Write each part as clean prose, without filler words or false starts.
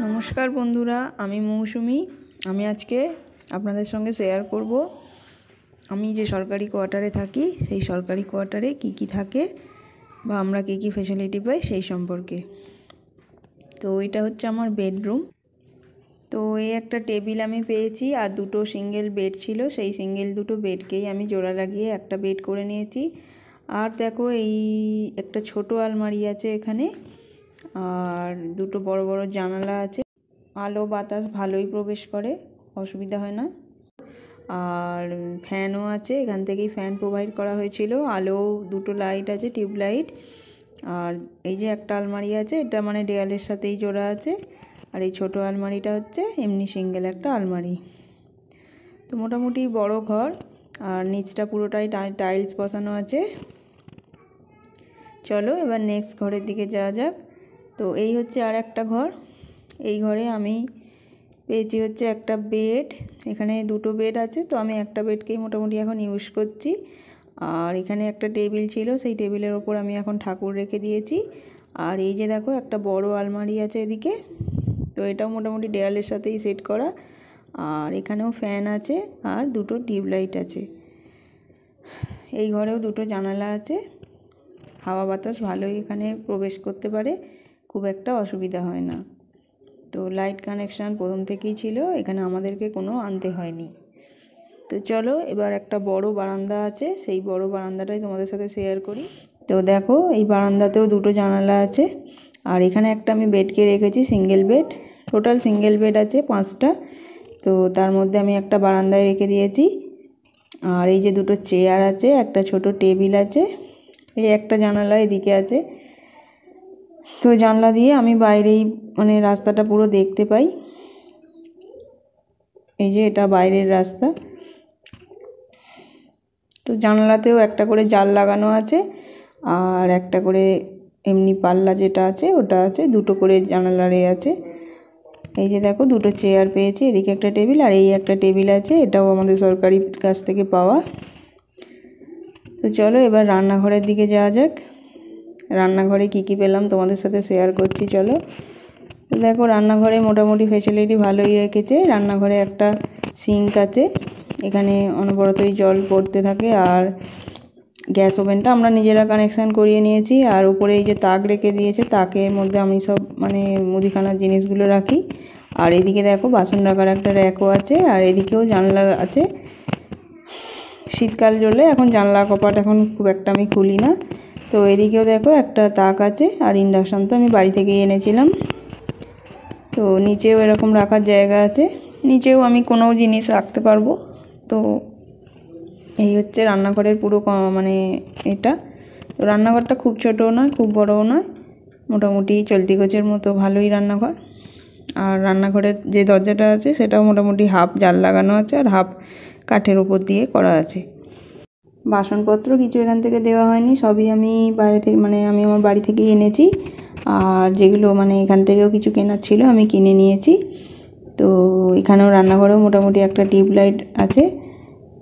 নমস্কার বন্ধুরা, আমি মৌসুমি। আমি আজকে আপনাদের সঙ্গে শেয়ার করব আমি যে সরকারি কোয়ার্টারে থাকি সেই সরকারি কোয়ার্টারে কি থাকে বা আমরা কি ফ্যাসিলিটি পাই সেই সম্পর্কে। তো এটা হচ্ছে আমার বেডরুম। তো এই একটা টেবিল আমি পেয়েছি আর দুটো সিঙ্গেল বেড ছিল, সেই সিঙ্গেল দুটো বেডকেই আমি জোড়া লাগিয়ে একটা বেড করে নিয়েছি। আর দেখো এই একটা ছোট আলমারি আছে এখানে, আর দুটো বড় বড় জানালা আছে, আলো বাতাস ভালোই প্রবেশ করে, অসুবিধা হয় না। আর ফ্যানও আছে, এখান থেকেই ফ্যান প্রোভাইড করা হয়েছিল। আলো দুটো লাইট আছে, টিউব লাইট। আর এই যে একটা আলমারি আছে, এটা মানে দেয়ালের সাথেই জোড়া আছে। আর এই ছোটো আলমারিটা হচ্ছে এমনি সিঙ্গেল একটা আলমারি। তো মোটামুটি বড় ঘর। আর নিচটা পুরোটাই টাইলস বসানো আছে। চলো এবার নেক্সট ঘরের দিকে যাওয়া যাক। তো এই হচ্ছে আর একটা ঘর। এই ঘরে আমি পেয়েছি হচ্ছে একটা বেড। এখানে দুটো বেড আছে, তো আমি একটা বেডকেই মোটামুটি এখন ইউজ করছি। আর এখানে একটা টেবিল ছিল, সেই টেবিলের ওপর আমি এখন ঠাকুর রেখে দিয়েছি। আর এই যে দেখো একটা বড় আলমারি আছে এদিকে, তো এটাও মোটামুটি দেয়ালের সাথেই সেট করা। আর এখানেও ফ্যান আছে আর দুটো টিউবলাইট আছে। এই ঘরেও দুটো জানালা আছে, হাওয়া বাতাস ভালোই এখানে প্রবেশ করতে পারে, খুব একটা অসুবিধা হয় না। তো লাইট কানেকশান প্রথম থেকেই ছিল, এখানে আমাদেরকে কোনো আনতে হয়নি। তো চলো এবার একটা বড় বারান্দা আছে, সেই বড় বারান্দাটাই তোমাদের সাথে শেয়ার করি। তো দেখো এই বারান্দাতেও দুটো জানালা আছে। আর এখানে একটা আমি বেডকে রেখেছি, single bed. Total single bed আছে 5টা। তো তার মধ্যে আমি একটা বারান্দায় রেখে দিয়েছি। আর এই যে দুটো চেয়ার আছে, একটা ছোট টেবিল আছে, এই একটা জানালা এদিকে আছে। তো জানলা দিয়ে আমি বাইরেই মানে রাস্তাটা পুরো দেখতে পাই। এই যে এটা বাইরের রাস্তা। তো জানলাতেও একটা করে জাল লাগানো আছে, আর একটা করে এমনি পাল্লা যেটা আছে ওটা আছে, দুটো করে জানালারে আছে। এই যে দেখো দুটো চেয়ার পেয়েছি, এদিকে একটা টেবিল আর এই একটা টেবিল আছে, এটাও আমাদের সরকারি কাছ থেকে পাওয়া। তো চলো এবার রান্নাঘরের দিকে যাওয়া যাক। রান্নাঘরে কি পেলাম তোমাদের সাথে শেয়ার করছি, চলো। তো দেখো রান্নাঘরে মোটামুটি ফ্যাসিলিটি ভালোই রেখেছে। রান্নাঘরে একটা সিঙ্ক আছে, এখানে অনবরতই জল পড়তে থাকে। আর গ্যাস ওভেনটা আমরা নিজেরা কানেকশান করিয়ে নিয়েছি। আর উপরে এই যে তাক রেখে দিয়েছে, তাকের মধ্যে আমি সব মানে মুদিখানার জিনিসগুলো রাখি। আর এদিকে দেখো বাসন রাখার একটা র্যাকও আছে, আর এদিকেও জানলা আছে। শীতকাল চলে, এখন জানলা কপাট এখন খুব একটা আমি খুলি না। তো এদিকেও দেখো একটা তাক আছে, আর ইন্ডাকশান তো আমি বাড়ি থেকেই এনেছিলাম। তো নিচেও এরকম রাখার জায়গা আছে, নিচেও আমি কোনো জিনিস রাখতে পারবো। তো এই হচ্ছে রান্নাঘরের পুরো মানে এটা। তো রান্নাঘরটা খুব ছোটও নয় খুব বড়ও নয়, মোটামুটি চলতি গোছের মতো ভালোই রান্নাঘর। আর রান্নাঘরের যে দরজাটা আছে সেটাও মোটামুটি হাফ জাল লাগানো আছে, আর হাফ কাঠের ওপর দিয়ে করা আছে। বাসনপত্র কিছু এখান থেকে দেওয়া হয়নি, সবই আমি বাইরে থেকে মানে আমি আমার বাড়ি থেকেই এনেছি। আর যেগুলো মানে এখান থেকেও কিছু কেনার ছিল আমি কিনে নিয়েছি। তো এখানেও রান্নাঘরেও মোটামুটি একটা টিউব লাইট আছে।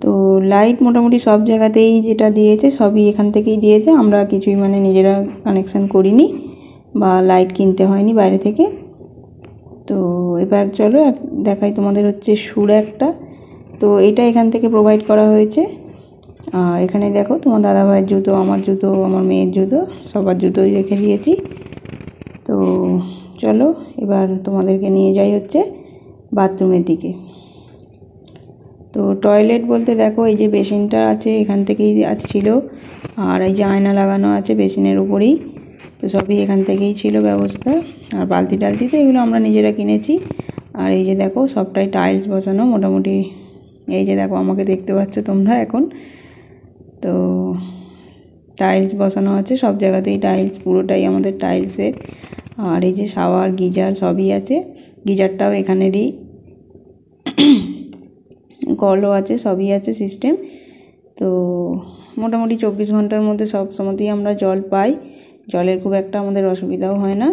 তো লাইট মোটামুটি সব জায়গাতেই যেটা দিয়েছে সবই এখান থেকেই দিয়েছে, আমরা কিছুই মানে নিজেরা কানেকশান করিনি বা লাইট কিনতে হয়নি বাইরে থেকে। তো এবার চলো দেখাই তোমাদের হচ্ছে সুর একটা। তো এটা এখান থেকে প্রোভাইড করা হয়েছে। আর এখানে দেখো তোমার দাদাভাইয়ের জুতো, আমার জুতো, আমার মেয়ের জুতো, সবার জুতোই রেখে দিয়েছি। তো চলো এবার তোমাদেরকে নিয়ে যাই হচ্ছে বাথরুমের দিকে। তো টয়লেট বলতে দেখো এই যে বেসিনটা আছে, এখান থেকেই ছিল। আর এই যে আয়না লাগানো আছে বেসিনের উপরেই, তো সবই এখান থেকেই ছিল ব্যবস্থা। আর বালতি টালতি তো এগুলো আমরা নিজেরা কিনেছি। আর এই যে দেখো সবটাই টাইলস বসানো মোটামুটি। এই যে দেখো আমাকে দেখতে পাচ্ছ তোমরা এখন। তো টাইলস বসানো আছে সব জায়গাতেই, টাইলস পুরোটাই আমাদের টাইলসের। আর এই যে শাওয়ার গিজার সবই আছে, গিজারটাও এখানেরই, কলও আছে, সবই আছে সিস্টেম। তো মোটামুটি 24 ঘন্টার মধ্যে সব সময়তেই আমরা জল পাই, জলের খুব একটা আমাদের অসুবিধাও হয় না।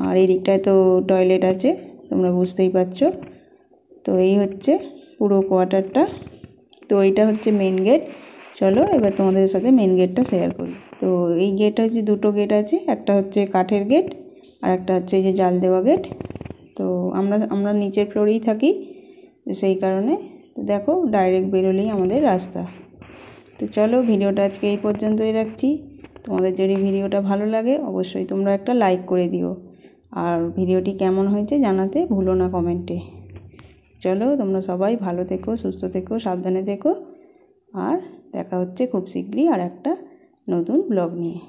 আর এই দিকটায় তো টয়লেট আছে, তোমরা বুঝতেই পারছো। তো এই হচ্ছে পুরো কোয়ার্টারটা। তো এইটা হচ্ছে মেন গেট। চলো এবার তোমাদের সাথে মেন গেটটা শেয়ার করি। তো এই গেট হচ্ছে দুটো গেট আছে, একটা হচ্ছে কাঠের গেট আর একটা হচ্ছে এই যে জাল দেওয়া গেট। তো আমরা নিচের ফ্লোরেই থাকি, তো সেই কারণে তো দেখো ডাইরেক্ট বেরোলেই আমাদের রাস্তা। তো চলো ভিডিওটা আজকে এই পর্যন্তই রাখছি। তোমাদের যদি ভিডিওটা ভালো লাগে অবশ্যই তোমরা একটা লাইক করে দিও, আর ভিডিওটি কেমন হয়েছে জানাতে ভুলো না কমেন্টে। চলো তোমরা সবাই ভালো থেকো, সুস্থ থেকো, সাবধানে থেকো, আর দেখা হচ্ছে খুব শীঘ্রই আর একটা নতুন ব্লগ নিয়ে।